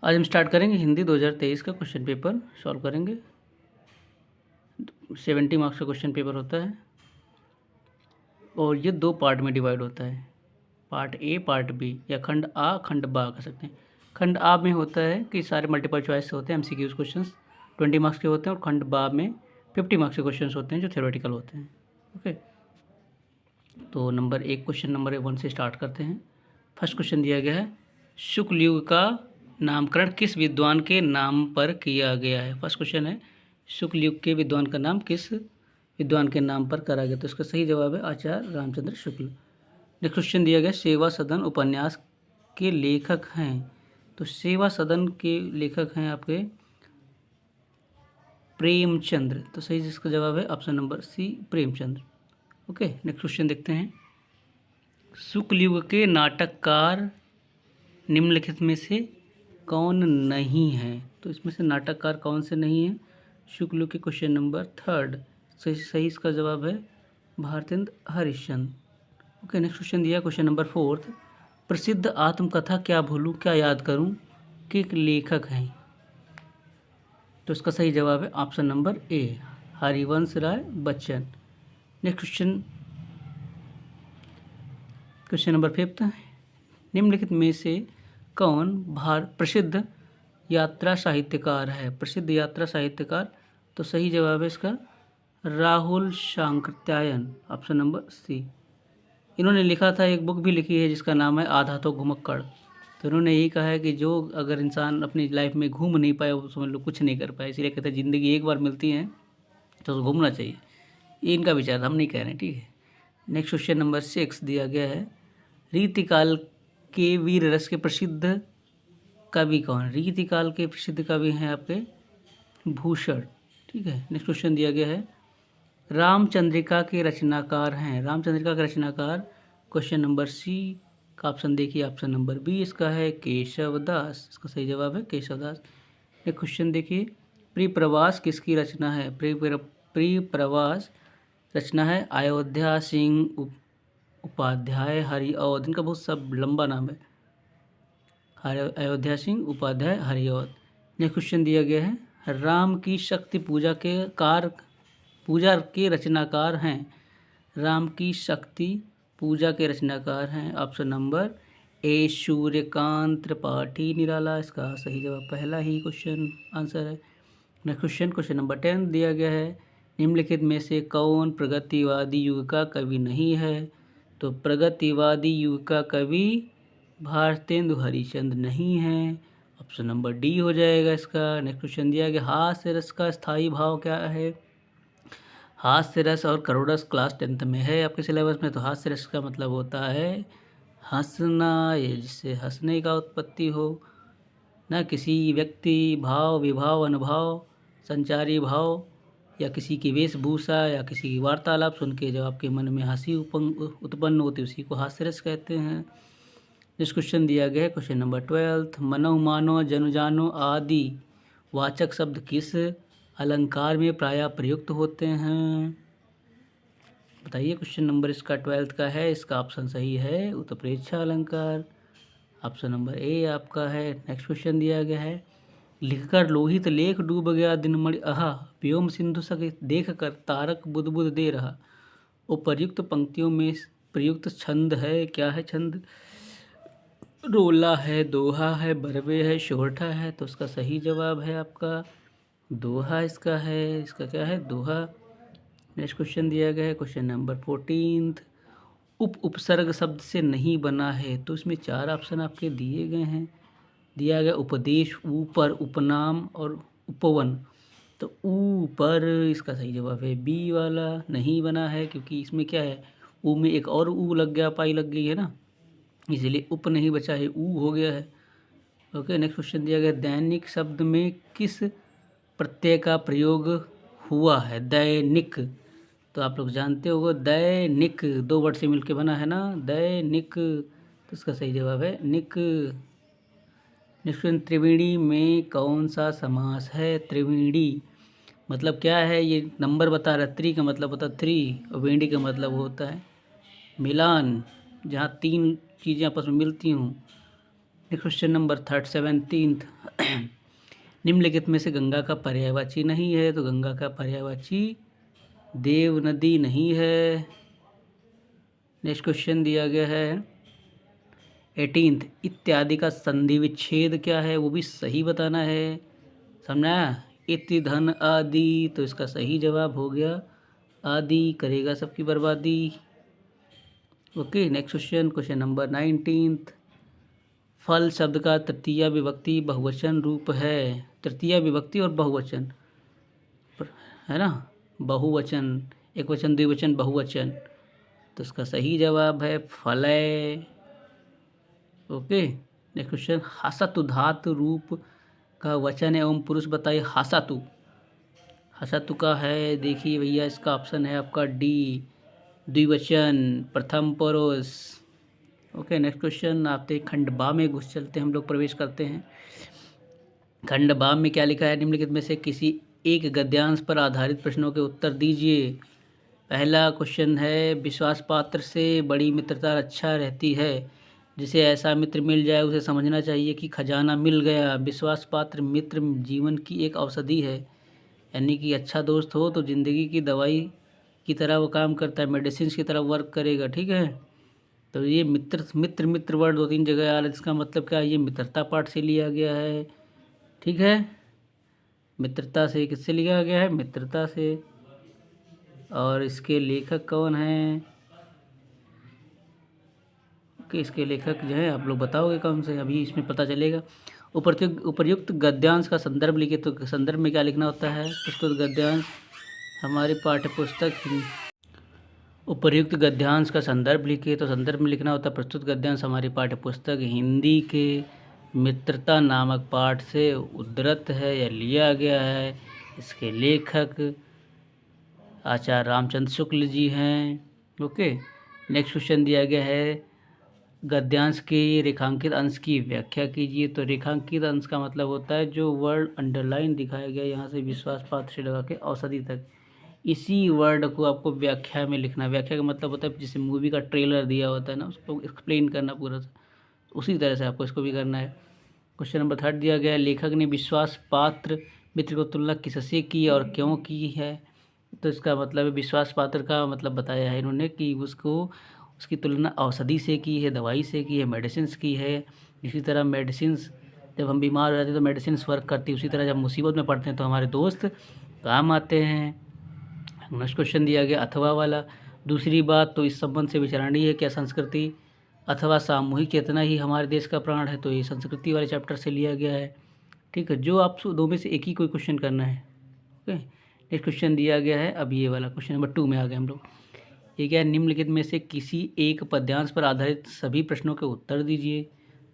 आज हम स्टार्ट करेंगे हिंदी 2023 का क्वेश्चन पेपर सॉल्व करेंगे। 70 मार्क्स का क्वेश्चन पेपर होता है और ये 2 पार्ट में डिवाइड होता है, पार्ट ए पार्ट बी, या खंड आ खंड बा कह सकते हैं। खंड आ में होता है कि सारे मल्टीपल चॉइस से होते हैं, एमसीक्यूज क्वेश्चंस 20 मार्क्स के होते हैं, और खंड बा में 50 मार्क्स के क्वेश्चंस होते हैं जो थ्योरेटिकल होते हैं। ओके, तो नंबर 1 क्वेश्चन नंबर 1 से स्टार्ट करते हैं। फर्स्ट क्वेश्चन दिया गया है, शुक्ल युग का नामकरण किस विद्वान के नाम पर किया गया है। फर्स्ट क्वेश्चन है, शुक्ल युग के विद्वान का नाम किस विद्वान के नाम पर करा गया, तो इसका सही जवाब है आचार्य रामचंद्र शुक्ल। नेक्स्ट क्वेश्चन दिया गया, सेवा सदन उपन्यास के लेखक हैं, तो सेवा सदन के लेखक हैं आपके प्रेमचंद्र, तो सही जिसका जवाब है option number C Premchandra. Okay, next question देखते हैं, शुक्ल युग के नाटककार निम्नलिखित में से कौन नहीं है, तो इसमें से नाटककार कौन से नहीं है। शुक्ल युग के क्वेश्चन नंबर 3 सही इसका जवाब है Bharatendra Harishchandra. Okay, next question दिया क्वेश्चन नंबर 4, प्रसिद्ध आत्मकथा क्या भूलूं क्या याद करूं के लेखक हैं, तो इसका सही जवाब है option number A Harivansh Rai Bachchan. Next question number 5, निम्नलिखित में से कौन प्रसिद्ध यात्रा साहित्यकार है, प्रसिद्ध यात्रा साहित्यकार, तो सही जवाब है इसका राहुल शांकृत्यायन, ऑप्शन नंबर सी। इन्होंने लिखा था, एक बुक भी लिखी है जिसका नाम है आधा तो घुमक्कड़, तो इन्होंने यही कहा है कि जो अगर इंसान अपनी लाइफ में घूम नहीं पाए वो समझ लो कुछ नहीं कर पाए, इसलिए कहते हैं ज़िंदगी एक बार मिलती है तो घूमना चाहिए। ये इनका विचार, हम नहीं कह रहे हैं, ठीक है। नेक्स्ट क्वेश्चन नंबर 6 दिया गया है, रीतिकाल के वीर रस के प्रसिद्ध कवि कौन, रीतिकाल के प्रसिद्ध कवि हैं आपके भूषण, ठीक है। नेक्स्ट क्वेश्चन दिया गया है, रामचंद्रिका के रचनाकार हैं, रामचंद्रिका के रचनाकार, क्वेश्चन नंबर सी का ऑप्शन देखिए, ऑप्शन नंबर बी इसका है केशव दास, इसका सही जवाब है केशव दास। एक क्वेश्चन देखिए, प्रिप्रवास किसकी रचना है, प्रिप्रवास रचना है अयोध्या सिंह उपाध्याय हरिऔध, इनका बहुत सब लंबा नाम है, अयोध्या सिंह उपाध्याय हरिऔध। नेक्स्ट क्वेश्चन दिया गया है, राम की शक्ति पूजा के रचनाकार हैं, राम की शक्ति पूजा के रचनाकार हैं, option number A Suryakant Tripathi Nirala, इसका सही जवाब पहला ही क्वेश्चन आंसर है। नेक्स्ट क्वेश्चन नंबर 10 दिया गया है, निम्नलिखित में से कौन प्रगतिवादी युग का कवि नहीं है, तो प्रगतिवादी युग का कवि भारतेंदु हरिश्चंद्र नहीं है, ऑप्शन नंबर डी हो जाएगा इसका। नेक्स्ट क्वेश्चन दिया गया, हास्य रस का स्थायी भाव क्या है, हास्य रस और करोड़स क्लास 10th में है आपके सिलेबस में, तो हास्य रस का मतलब होता है हंसना, ये जिससे हंसने का उत्पत्ति हो, ना किसी व्यक्ति भाव विभाव अनुभव संचारी भाव या किसी की वेशभूषा या किसी की वार्तालाप सुन के जब आपके मन में हंसी उत्पन्न होती है उसी को हास्य रस कहते हैं। नेक्स्ट क्वेश्चन दिया गया है क्वेश्चन नंबर 12, मनो मानो जनु जानो आदि वाचक शब्द किस अलंकार में प्रायः प्रयुक्त होते हैं, बताइए। क्वेश्चन नंबर इसका 12th का है, इसका ऑप्शन सही है उत्प्रेक्षा अलंकार, ऑप्शन नंबर ए आपका है। नेक्स्ट क्वेश्चन दिया गया है, लिखकर लोहित लेख डूब गया दिनमणि अहा व्योम सिंधु सके देख कर तारक बुदबुद दे रहा, उपर्युक्त पंक्तियों में प्रयुक्त छंद है, क्या है छंद, रोला है, दोहा है, बरवे है, शोरठा है, तो इसका सही जवाब है आपका दोहा, इसका है, इसका क्या है दोहा। नेक्स्ट क्वेश्चन दिया गया है क्वेश्चन नंबर 14, उपसर्ग शब्द से नहीं बना है, तो इसमें 4 ऑप्शन आपके दिए गए हैं, दिया गया उपदेश, ऊपर, उपनाम और उपवन, तो ऊपर इसका सही जवाब है बी वाला, नहीं बना है क्योंकि इसमें क्या है ऊ में एक और ऊ लग गया, पाई लग गई है ना, इसलिए उप नहीं बचा है, ऊ हो गया है। ओके, नेक्स्ट क्वेश्चन दिया गया, दैनिक शब्द में किस प्रत्यय का प्रयोग हुआ है, दैनिक, तो आप लोग जानते होंगे दैनिक 2 वर्ड से मिलकर बना है ना दैनिक, तो इसका सही जवाब है निक। नेक्स्ट क्वेश्चन, त्रिवेणी में कौन सा समास है, त्रिवेणी मतलब क्या है, ये नंबर बता रहा है, त्रि का मतलब होता है 3 और वेणी का मतलब होता है मिलान, जहाँ 3 चीज़ें आपस में मिलती हूँ। क्वेश्चन नंबर 17th निम्नलिखित में से गंगा का पर्यायवाची नहीं है, तो गंगा का पर्यायवाची देव नदी नहीं है। नेक्स्ट क्वेश्चन दिया गया है 18th इत्यादि का संधि विच्छेद क्या है, वो भी सही बताना है। समझा? इति धन आदि, तो इसका सही जवाब हो गया आदि, करेगा सबकी बर्बादी। Okay, next question number 19th फल शब्द का तृतीया विभक्ति बहुवचन रूप है। तृतीया विभक्ति और बहुवचन है ना, बहुवचन, एक वचन, द्विवचन, बहुवचन, तो इसका सही जवाब है फलय। ओके, नेक्स्ट क्वेश्चन हसतु धातु रूप का वचन एवं पुरुष बताइए। हसतु, हसतु का है, देखिए भैया इसका ऑप्शन है आपका डी, द्विवचन, प्रथम पुरुष। ओके, नेक्स्ट क्वेश्चन आते खंड बा में घुस चलते हैं, हम लोग प्रवेश करते हैं। खंड बा में क्या लिखा है, निम्नलिखित में से किसी एक गद्यांश पर आधारित प्रश्नों के उत्तर दीजिए। पहला क्वेश्चन है विश्वास पात्र से बड़ी मित्रता अच्छा रहती है, जिसे ऐसा मित्र मिल जाए उसे समझना चाहिए कि खजाना मिल गया। विश्वास पात्र मित्र जीवन की एक औषधि है, यानी कि अच्छा दोस्त हो तो ज़िंदगी की दवाई की तरह वो काम करता है, मेडिसिन की तरह वर्क करेगा। ठीक है, तो ये मित्र वर्ड 2-3 जगह आ रहा है, इसका मतलब क्या है, ये मित्रता पाठ से लिया गया है। ठीक है, मित्रता से, किससे लिया गया है, मित्रता से। और इसके लेखक कौन हैं, कि इसके लेखक जो है आप लोग बताओगे कौन से, अभी इसमें पता चलेगा। उपर्युक्त गद्यांश का संदर्भ लिखे, तो संदर्भ में क्या लिखना होता है, प्रस्तुत गद्यांश हमारी पाठ्यपुस्तक। उपर्युक्त गद्यांश का संदर्भ लिखे, तो संदर्भ में लिखना होता है प्रस्तुत गद्यांश हमारी पाठ्यपुस्तक हिंदी के मित्रता नामक पाठ से उद्धृत है या लिया गया है। इसके लेखक आचार्य रामचंद्र शुक्ल जी हैं। ओके, नेक्स्ट क्वेश्चन दिया गया है गद्यांश के रेखांकित अंश की व्याख्या कीजिए। तो रेखांकित अंश का मतलब होता है जो वर्ड अंडरलाइन दिखाया गया यहाँ से विश्वास पात्र से लगा के औषधि तक, इसी वर्ड को आपको व्याख्या में लिखना। व्याख्या का मतलब होता है जैसे मूवी का ट्रेलर दिया होता है ना, उसको एक्सप्लेन करना पूरा, उसी तरह से आपको इसको भी करना है। क्वेश्चन नंबर 3 दिया गया है लेखक ने विश्वास पात्र मित्र को तुलना किससे की और क्यों की है। तो इसका मतलब है विश्वास पात्र का मतलब बताया है इन्होंने कि उसकी तुलना औषधि से की है, दवाई से की है, मेडिसिन की है। इसी तरह मेडिसिन, जब हम बीमार हो जाते हैं तो मेडिसिन वर्क करती है, उसी तरह जब मुसीबत में पड़ते हैं तो हमारे दोस्त काम आते हैं। नेक्स्ट क्वेश्चन दिया गया अथवा वाला। दूसरी बात, तो इस संबंध से विचारणीय है क्या संस्कृति अथवा सामूहिक चेतना ही हमारे देश का प्राण है। तो ये संस्कृति वाले चैप्टर से लिया गया है। ठीक है, जो आप दो में से एक ही कोई क्वेश्चन करना है। ओके, नेक्स्ट क्वेश्चन दिया गया है, अब ये वाला क्वेश्चन नंबर 2 में आ गए हम लोग। ये क्या है, निम्नलिखित में से किसी एक पद्यांश पर आधारित सभी प्रश्नों के उत्तर दीजिए।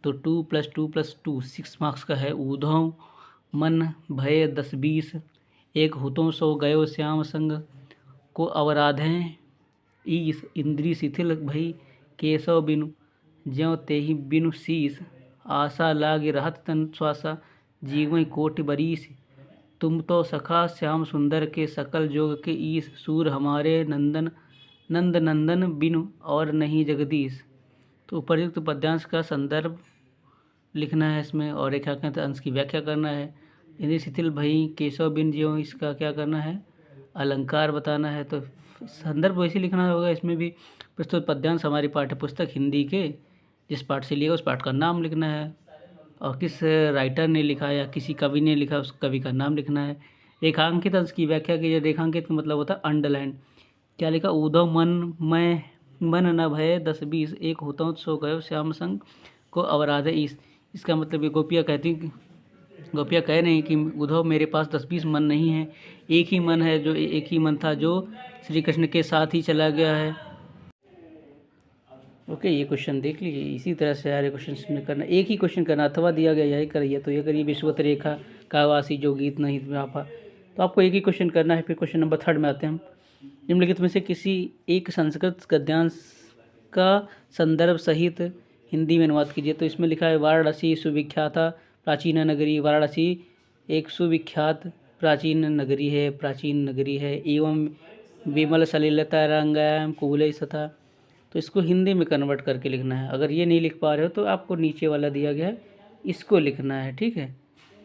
तो 2 + 2 + 2 6 मार्क्स का है। ऊधव मन भय 10-20, एक हुतों सो गयो श्याम संग को अवराधें ईस, इंद्री शिथिल भई केशव बिनु ज्यों तेहि बिनु शीस, आशा लागे रहत तन श्वासा जीवन कोटि बरीस, तुम तो सखा श्याम सुंदर के सकल जोग के ईस, सूर हमारे नंदन बिनु और नहीं जगदीश। तो उपर्युक्त पद्यांश का संदर्भ लिखना है इसमें, और रेखांकित अंश की व्याख्या करना है। इंद्रिय शिथिल भई केशव बिन ज्यों, इसका क्या करना है, अलंकार बताना है। तो संदर्भ वैसे लिखना होगा इसमें भी। प्रस्तुत पद्यांश हमारी पाठ्यपुस्तक हिंदी के जिस पाठ से लिया उस पाठ का नाम लिखना है, और किस राइटर ने लिखा या किसी कवि ने लिखा उस कवि का नाम लिखना है। रेखांकित अंश की व्याख्या कीजिए। रेखांकित का मतलब होता है अंडरलाइन। क्या लिखा, ऊधव मन न भय 10-20, एक होता सो गयो श्याम संग को अवराधे ईस। इसका मतलब ये गोपियाँ कह रही हैं कि उद्धव मेरे पास 10-20 मन नहीं है, एक ही मन है, जो एक ही मन था जो श्री कृष्ण के साथ ही चला गया है। ओके, ये क्वेश्चन देख लीजिए, इसी तरह से सारे क्वेश्चन में करना, एक ही क्वेश्चन करना। अथवा दिया गया यही करिए, तो ये करिए विश्वत रेखा कावासी जो गीत नहीं व्यापा, तो आपको एक ही क्वेश्चन करना है। फिर क्वेश्चन नंबर 3 में आते हैं हम। निम्नलिखित में से किसी एक संस्कृत गद्यांश का संदर्भ सहित हिंदी में अनुवाद कीजिए। तो इसमें लिखा है वाराणसी सुविख्यात प्राचीन नगरी। वाराणसी एक सुविख्यात प्राचीन नगरी है एवं विमल सलिलता रंगायम कुले सथा। तो इसको हिंदी में कन्वर्ट करके लिखना है। अगर ये नहीं लिख पा रहे हो तो आपको नीचे वाला दिया गया है इसको लिखना है, ठीक है।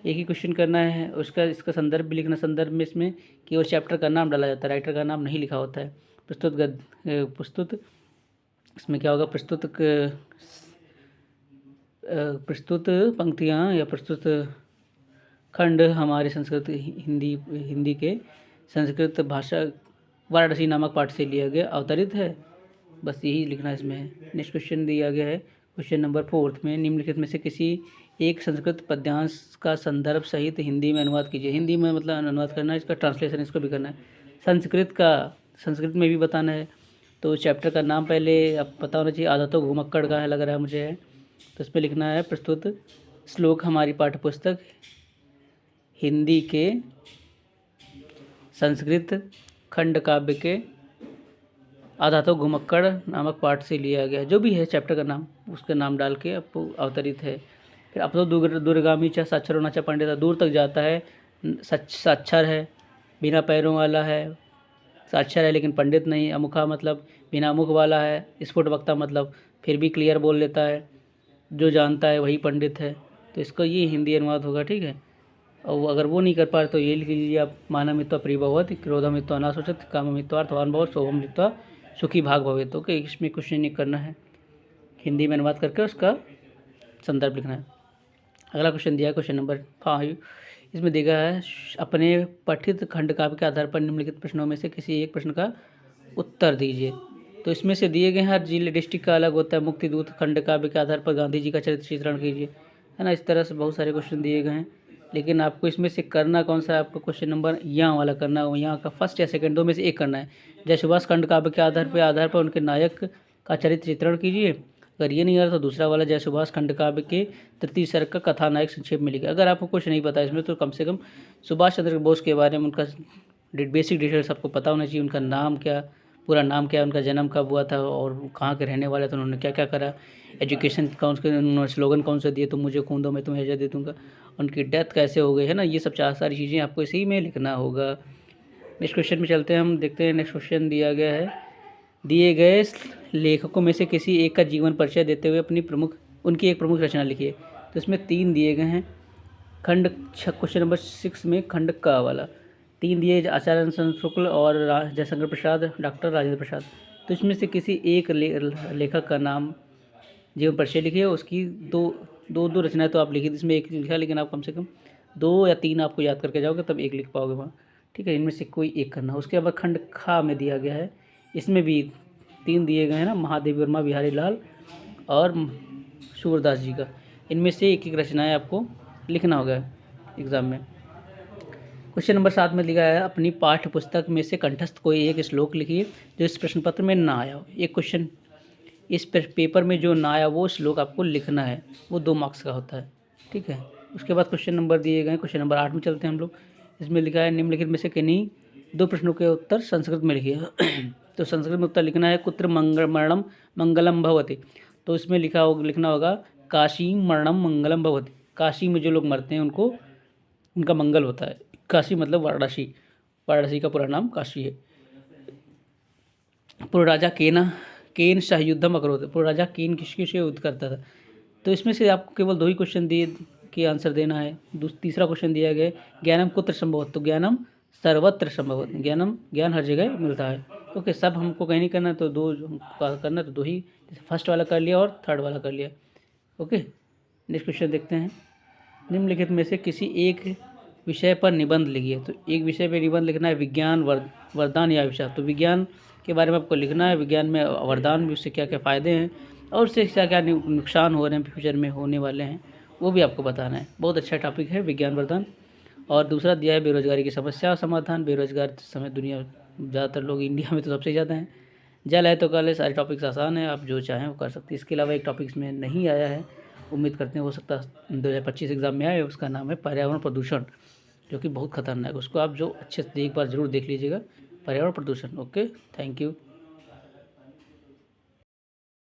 एक ही क्वेश्चन करना है, उसका इसका संदर्भ भी लिखना। संदर्भ में इसमें केवल चैप्टर का नाम डाला जाता है, राइटर का नाम नहीं लिखा होता है। प्रस्तुत इसमें क्या होगा, प्रस्तुत पंक्तियाँ या प्रस्तुत खंड हमारे संस्कृत हिंदी के संस्कृत भाषा वाराणसी नामक पाठ से लिया गया अवतरित है। बस यही लिखना इसमें है। नेक्स्ट क्वेश्चन दिया गया है क्वेश्चन नंबर 4 में, निम्नलिखित में से किसी एक संस्कृत पद्यांश का संदर्भ सहित हिंदी में अनुवाद कीजिए। हिंदी में मतलब अनुवाद करना है, इसका ट्रांसलेशन इसको भी करना है। संस्कृत में भी बताना है। तो चैप्टर का नाम पहले अब पता होना चाहिए, आधा तो घुमक्कड़ का है लग रहा है मुझे है। तो इसमें लिखना है प्रस्तुत श्लोक हमारी पाठ्यपुस्तक हिंदी के संस्कृत खंड काव्य के आधा तो घुमक्कड़ नामक पाठ से लिया गया। जो भी है चैप्टर का नाम, उसका नाम डाल के आपको अवतरित है। फिर अब तो दूरगामी चा साक्षर होना चा पंडित, दूर तक जाता है, साक्षर है, बिना पैरों वाला है, साक्षर है लेकिन पंडित नहीं। अमुखा मतलब बिना मुख वाला है। स्फुट वक्ता मतलब फिर भी क्लियर बोल लेता है, जो जानता है वही पंडित है। तो इसका ये हिंदी अनुवाद होगा, ठीक है। और अगर वो नहीं कर पा रहे तो ये लिख लीजिए आप, मानमित्वा प्रियभवत्, क्रोधमित्वा नाशोचत, काममित्वा अर्थवान भवत्, शोभमित्वा सुखी भाग भवेत्। तो इसमें क्वेश्चन नहीं करना है, हिंदी में अनुवाद करके उसका संदर्भ लिखना है। अगला क्वेश्चन दिया है क्वेश्चन नंबर 5। इसमें देखा है अपने पठित खंड काव्य के आधार पर निम्नलिखित प्रश्नों में से किसी एक प्रश्न का उत्तर दीजिए। तो इसमें से दिए गए हर जिले डिस्ट्रिक्ट का अलग होता है। मुक्तिदूत खंड काव्य के आधार पर गांधी जी का चरित्र चित्रण कीजिए, है ना। इस तरह से बहुत सारे क्वेश्चन दिए गए हैं, लेकिन आपको इसमें से करना कौन सा है, आपको क्वेश्चन नंबर यहाँ वाला करना है। यहाँ का फर्स्ट या सेकंड, दो में से एक करना है। जय सुभाष खंड काव्य के आधार पर उनके नायक का चरित्र चित्रण कीजिए। अगर ये नहीं आ रहा तो दूसरा वाला जय सुभाष खंड काव्य के तृतीय सर्ग का कथानायक संक्षेप में लिखिए। अगर आपको कुछ नहीं पता इसमें तो कम से कम सुभाष चंद्र बोस के बारे में उनका बेसिक डिटेल्स आपको पता होना चाहिए। उनका नाम क्या, पूरा नाम क्या, उनका जन्म कब हुआ था और कहाँ के रहने वाले थे, उन्होंने क्या क्या करा, एजुकेशन कौन से, उन्होंने स्लोगन कौन सा दिए, तुम मुझे खून दो मैं तुम्हें हैजा दे दूँगा, उनकी डेथ कैसे हो गई, है ना। ये सब सारी चीज़ें आपको इसी में लिखना होगा। नेक्स्ट क्वेश्चन में चलते हैं, हम देखते हैं। नेक्स्ट क्वेश्चन दिया गया है, दिए गए लेखकों में से किसी एक का जीवन परिचय देते हुए उनकी एक प्रमुख रचना लिखिए। तो इसमें 3 दिए गए हैं। क्वेश्चन नंबर 6 में खंड का वाला 3 दिए, आचार्य शुक्ल और जयशंकर प्रसाद, डॉक्टर राजेंद्र प्रसाद। तो इसमें से किसी एक लेखक का नाम जीवन परिचय लिखिए। उसकी दो रचनाएं तो आप लिखिए, इसमें एक लिखा, लेकिन आप कम से कम 2 या 3 आपको याद करके जाओगे तब एक लिख पाओगे वहाँ, ठीक है। इनमें से कोई एक करना। उसके बाद खंड खा में दिया गया है, इसमें भी 3 दिए गए हैं ना, महादेवी वर्मा, बिहारी लाल और सूरदास जी का। इनमें से एक एक रचनाएं आपको लिखना होगा एग्ज़ाम में। क्वेश्चन नंबर 7 में लिखा है, अपनी पाठ्य पुस्तक में से कंठस्थ कोई एक श्लोक लिखिए जो इस प्रश्न पत्र में ना आया हो। एक क्वेश्चन इस पेपर में जो ना आया वो श्लोक आपको लिखना है, वो 2 मार्क्स का होता है, ठीक है। उसके बाद क्वेश्चन नंबर दिए गए, क्वेश्चन नंबर 8 में चलते हैं हम लोग। इसमें लिखा है, निम्नलिखित में से किन्हीं 2 प्रश्नों के उत्तर संस्कृत में लिखिए। तो संस्कृत में उत्तर लिखना है, कुत्र मरणम मंगलम भवति। तो इसमें लिखना होगा, काशी मरणम मंगलम भवति। काशी में जो लोग मरते हैं उनको उनका मंगल होता है। काशी मतलब वाराणसी, वाराणसी का पूरा नाम काशी है। पूर्व राजा केन सह युद्धम अकरोत। पूर्व राजा केन किसके से युद्ध करता था। तो इसमें से आपको केवल 2 ही क्वेश्चन दिए के आंसर देना है। तीसरा क्वेश्चन दिया गया, ज्ञानम कुत्र संभवत। तो ज्ञानम सर्वत्र संभवत, ज्ञान हर जगह मिलता है। ओके, सब हमको कहीं नहीं करना, तो 2 करना, तो 2 ही, जैसे फर्स्ट वाला कर लिया और थर्ड वाला कर लिया। ओके, नेक्स्ट क्वेश्चन देखते हैं। निम्नलिखित में से किसी एक विषय पर निबंध लिखिए। तो एक विषय पर निबंध लिखना है, विज्ञान वरदान या अभिशाप। तो विज्ञान के बारे में आपको लिखना है, विज्ञान में वरदान भी, उससे क्या क्या फ़ायदे हैं और उससे क्या क्या नुकसान हो रहे हैं, फ्यूचर में होने वाले हैं, वो भी आपको बताना है। बहुत अच्छा टॉपिक है विज्ञान वरदान। और दूसरा दिया है बेरोजगारी की समस्या और समाधान। बेरोजगार समय दुनिया ज़्यादातर लोग इंडिया में तो सबसे ज़्यादा हैं। जल है तो कल है, सारे टॉपिक्स आसान है, आप जो चाहें वो कर सकते हैं। इसके अलावा एक टॉपिक्स में नहीं आया है, उम्मीद करते हैं हो सकता है 2025 एग्ज़ाम में आए, उसका नाम है पर्यावरण प्रदूषण, जो कि बहुत खतरनाक है। उसको आप जो अच्छे से एक बार ज़रूर देख लीजिएगा, पर्यावरण प्रदूषण। Okay, thank you.